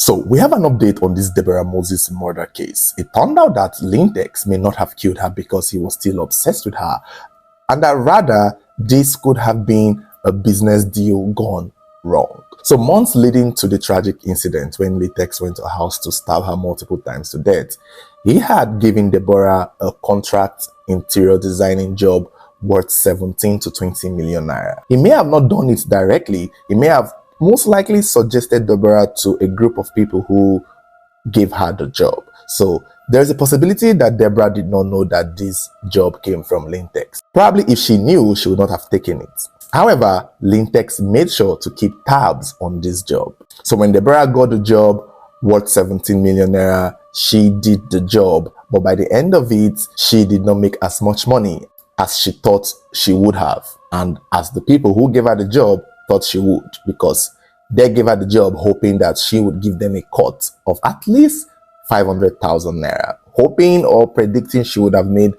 So we have an update on this Deborah Moses murder case. It turned out that Lintex may not have killed her because he was still obsessed with her, and that rather this could have been a business deal gone wrong. So months leading to the tragic incident when Lintex went to her house to stab her multiple times to death, he had given Deborah a contract interior designing job worth 17 to 20 million naira. He may have not done it directly. He may have most likely suggested Deborah to a group of people who gave her the job. So there's a possibility that Deborah did not know that this job came from Lintex. Probably if she knew, she would not have taken it. However, Lintex made sure to keep tabs on this job. So when Deborah got the job worth 17 million naira, she did the job. But by the end of it, she did not make as much money as she thought she would have. And as the people who gave her the job thought she would, because they gave her the job hoping that she would give them a cut of at least 500,000 naira, hoping or predicting she would have made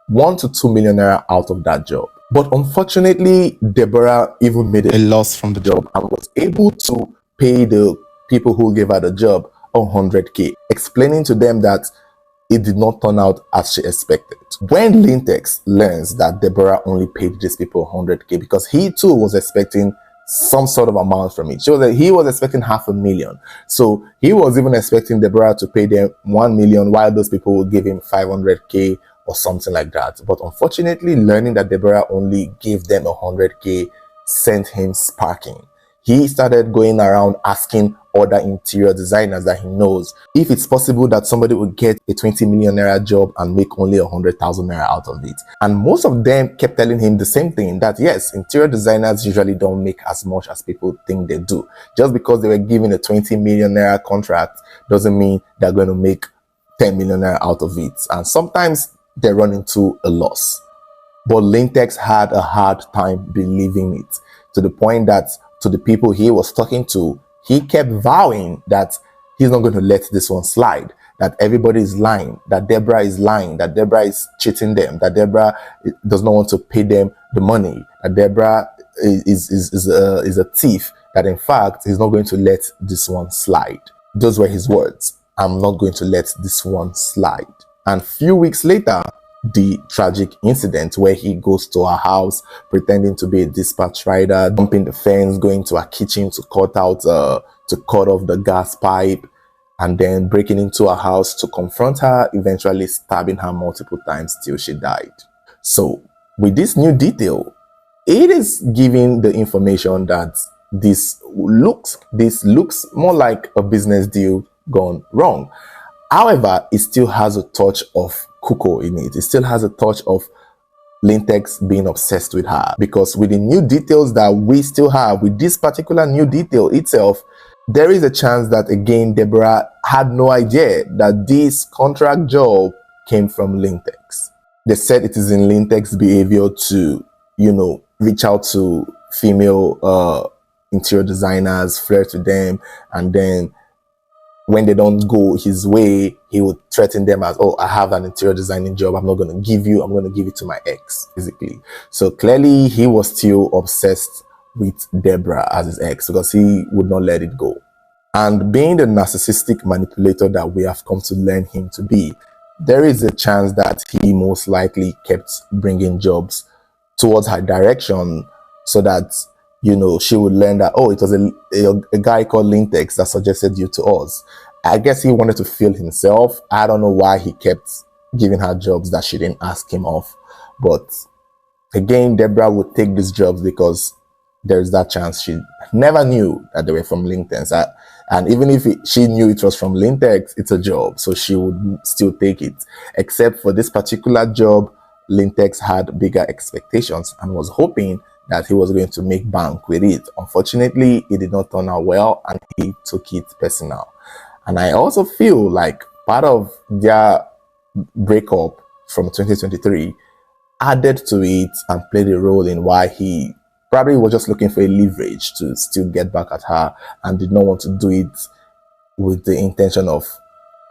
1 to 2 million naira out of that job. But unfortunately, Deborah even made a loss from the job and was able to pay the people who gave her the job 100k, explaining to them that it did not turn out as she expected. When Lintex learns that Deborah only paid these people 100k because he too was expecting some sort of amount from it. He was expecting 500,000. So he was even expecting Deborah to pay them 1 million while those people would give him 500k or something like that. But unfortunately, learning that Deborah only gave them 100k sent him sparking. He started going around asking other interior designers that he knows if it's possible that somebody would get a 20 million naira job and make only 100,000 naira out of it. And most of them kept telling him the same thing, that yes, interior designers usually don't make as much as people think they do. Just because they were given a 20 million naira contract doesn't mean they're going to make 10 million naira out of it. And sometimes they run into a loss. But Lintex had a hard time believing it, to the point that to the people he was talking to, he kept vowing that he's not going to let this one slide, that everybody is lying, that Deborah is lying, that Deborah is cheating them, that Deborah does not want to pay them the money, that Deborah is a thief, that in fact he's not going to let this one slide. Those were his words. I'm not going to let this one slide. And few weeks later, the tragic incident where he goes to her house pretending to be a dispatch rider, jumping the fence, going to her kitchen to cut off the gas pipe, and then breaking into her house to confront her, eventually stabbing her multiple times till she died. So with this new detail, it is giving the information that this looks more like a business deal gone wrong. However, it still has a touch of cuckoo in it. It still has a touch of Lintex being obsessed with her, because with the new details that we still have, with this particular new detail itself, there is a chance that again Deborah had no idea that this contract job came from Lintex. They said it is in Lintex's behavior to, reach out to female interior designers, flirt with them, and then when they don't go his way, he would threaten them as, oh, I have an interior designing job, I'm not going to give you, I'm going to give it to my ex, physically. So clearly he was still obsessed with Deborah as his ex, because he would not let it go. And being the narcissistic manipulator that we have come to learn him to be, there is a chance that he most likely kept bringing jobs towards her direction so that she would learn that, oh, it was a guy called Lintex that suggested you to us. I guess he wanted to feel himself. I don't know why he kept giving her jobs that she didn't ask him of. But again, Deborah would take these jobs because there's that chance she never knew that they were from Lintex. And even if she knew it was from Lintex, it's a job, so she would still take it. Except for this particular job, Lintex had bigger expectations and was hoping that he was going to make bank with it. Unfortunately, it did not turn out well, and he took it personal. And I also feel like part of their breakup from 2023 added to it and played a role in why he probably was just looking for a leverage to still get back at her, and did not want to do it with the intention of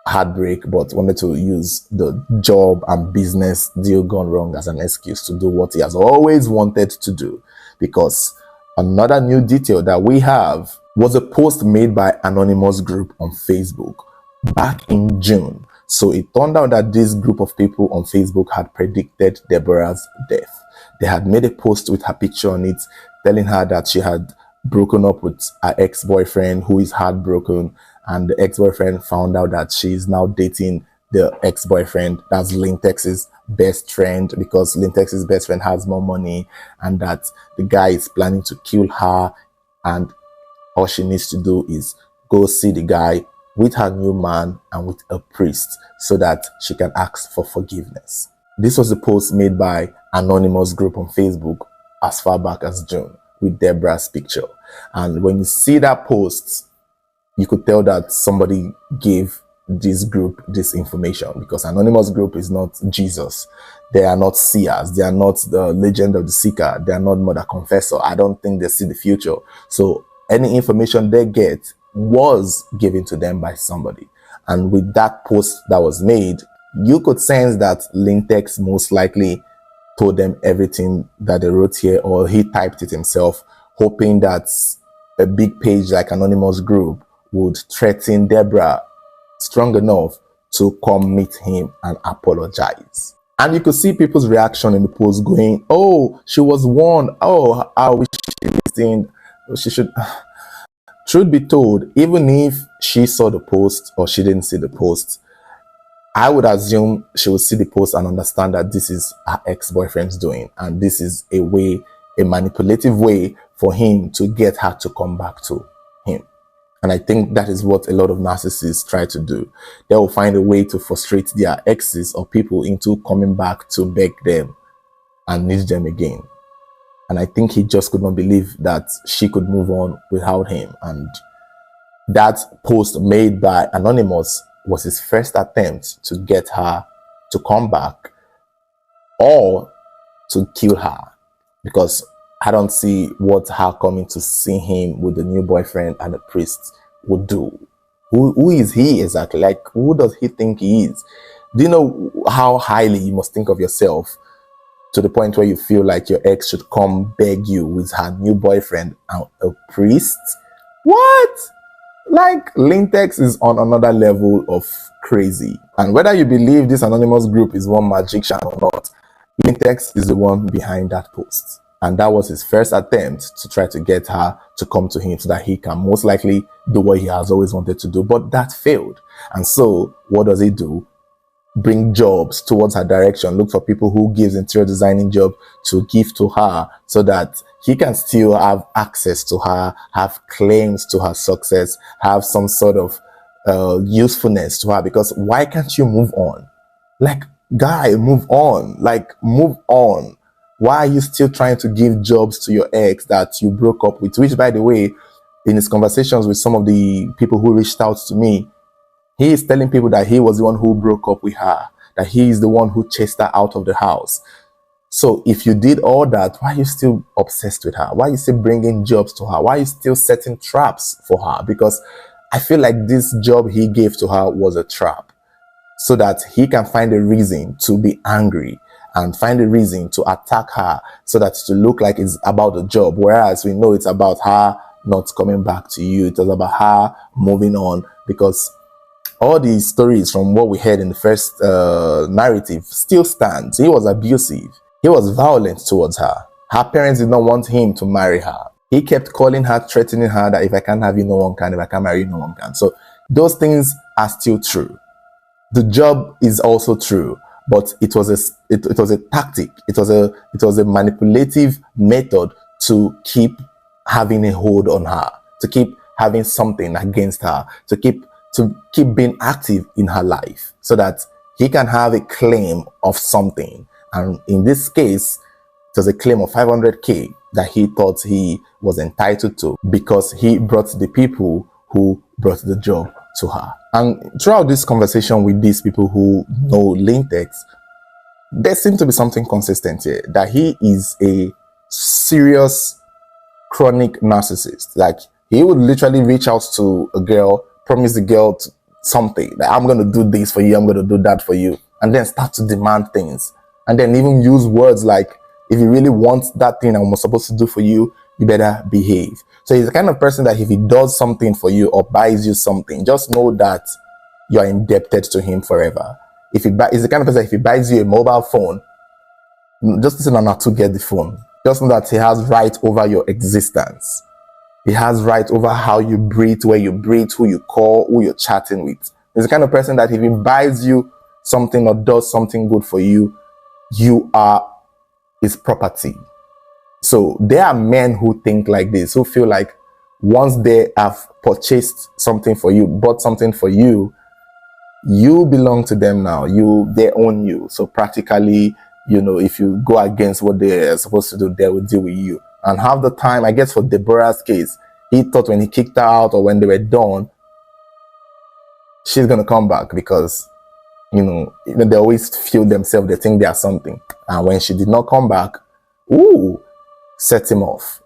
heartbreak, but wanted to use the job and business deal gone wrong as an excuse to do what he has always wanted to do. Because another new detail that we have, was a post made by anonymous group on Facebook back in June. So it turned out that this group of people on Facebook had predicted Deborah's death. They had made a post with her picture on it, telling her that she had broken up with her ex-boyfriend, who is heartbroken, and the ex-boyfriend found out that she is now dating the ex-boyfriend, that's Lintex's best friend, because Lintex's best friend has more money, and that the guy is planning to kill her, and all she needs to do is go see the guy with her new man and with a priest so that she can ask for forgiveness. This was a post made by anonymous group on Facebook as far back as June with Deborah's picture. And when you see that post, you could tell that somebody gave this group this information, because anonymous group is not Jesus. They are not seers. They are not the legend of the seeker. They are not mother confessor. I don't think they see the future. So any information they get was given to them by somebody. And with that post that was made, you could sense that Lintex most likely told them everything that they wrote here, or he typed it himself, hoping that a big page like Anonymous Group would threaten Deborah strong enough to come meet him and apologize. And you could see people's reaction in the post going, oh, she was warned. Oh, I wish she listened. She should. Truth be told, even if she saw the post or she didn't see the post, I would assume she would see the post and understand that this is her ex-boyfriend's doing, and this is a way, a manipulative way for him to get her to come back to him. And I think that is what a lot of narcissists try to do. They will find a way to frustrate their exes or people into coming back to beg them and need them again. And I think he just could not believe that she could move on without him. And that post made by Anonymous was his first attempt to get her to come back or to kill her, because I don't see what her coming to see him with the new boyfriend and the priest would do. Who is he exactly? Like, who does he think he is? Do you know how highly you must think of yourself to the point where you feel like your ex should come beg you with her new boyfriend and a priest? What? Like, Lintex is on another level of crazy. And whether you believe this anonymous group is one magician or not, Lintex is the one behind that post. And that was his first attempt to try to get her to come to him so that he can most likely do what he has always wanted to do. But that failed. And so what does he do? Bring jobs towards her direction, look for people who gives interior designing job to give to her so that he can still have access to her, have claims to her success, have some sort of usefulness to her. Because why can't you move on? Like, guy, move on. Like, move on. Why are you still trying to give jobs to your ex that you broke up with? Which, by the way, in his conversations with some of the people who reached out to me, he is telling people that he was the one who broke up with her, that he is the one who chased her out of the house. So if you did all that, why are you still obsessed with her? Why are you still bringing jobs to her? Why are you still setting traps for her? Because I feel like this job he gave to her was a trap, so that he can find a reason to be angry and find a reason to attack her, so that to look like it's about the job, whereas we know it's about her not coming back to you. It was about her moving on, because all these stories from what we heard in the first narrative still stands. He was abusive. He was violent towards her. Her parents did not want him to marry her. He kept calling her, threatening her that if I can't have you, no one can. If I can't marry you, no one can. So those things are still true. The job is also true, but it was a tactic. It was a manipulative method to keep having a hold on her, to keep having something against her, to keep being active in her life, so that he can have a claim of something. And in this case, it was a claim of 500k that he thought he was entitled to, because he brought the people who brought the job to her. And throughout this conversation with these people who know Lintex, there seems to be something consistent here, that he is a serious chronic narcissist. Like, he would literally reach out to a girl, promise the girl something, like, I'm going to do this for you, I'm going to do that for you, and then start to demand things, and then even use words like, if you really want that thing I'm supposed to do for you, you better behave. So he's the kind of person that if he does something for you or buys you something, just know that you are indebted to him forever. If he's the kind of person, if he buys you a mobile phone, just listen not to get the phone. Just know that he has right over your existence. He has right over how you breathe, where you breathe, who you call, who you're chatting with. He's the kind of person that if he buys you something or does something good for you, you are his property. So there are men who think like this, who feel like once they have purchased something for you, bought something for you, you belong to them now. They own you. So practically, if you go against what they're supposed to do, they will deal with you. And half the time, I guess for Deborah's case, he thought when he kicked her out or when they were done, she's gonna come back because they always feel themselves, they think they are something. And when she did not come back, set him off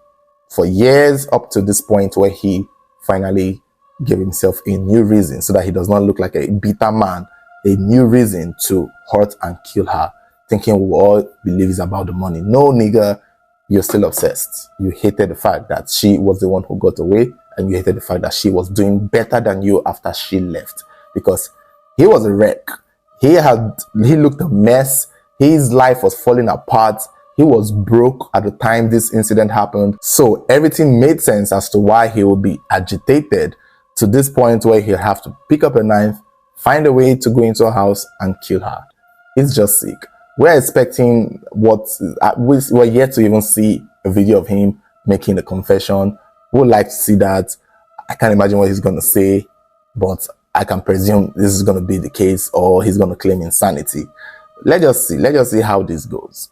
for years, up to this point where he finally gave himself a new reason, so that he does not look like a bitter man, a new reason to hurt and kill her, thinking we all believe it's about the money. No, nigga, you're still obsessed. You hated the fact that she was the one who got away, and you hated the fact that she was doing better than you after she left, because he was a wreck. He looked a mess. His life was falling apart. He was broke at the time this incident happened. So everything made sense as to why he would be agitated to this point where he'll have to pick up a knife, find a way to go into her house and kill her. He's just sick. We're expecting we're yet to even see a video of him making a confession. We'd like to see that. I can't imagine what he's going to say, but I can presume this is going to be the case, or he's going to claim insanity. Let's just see how this goes.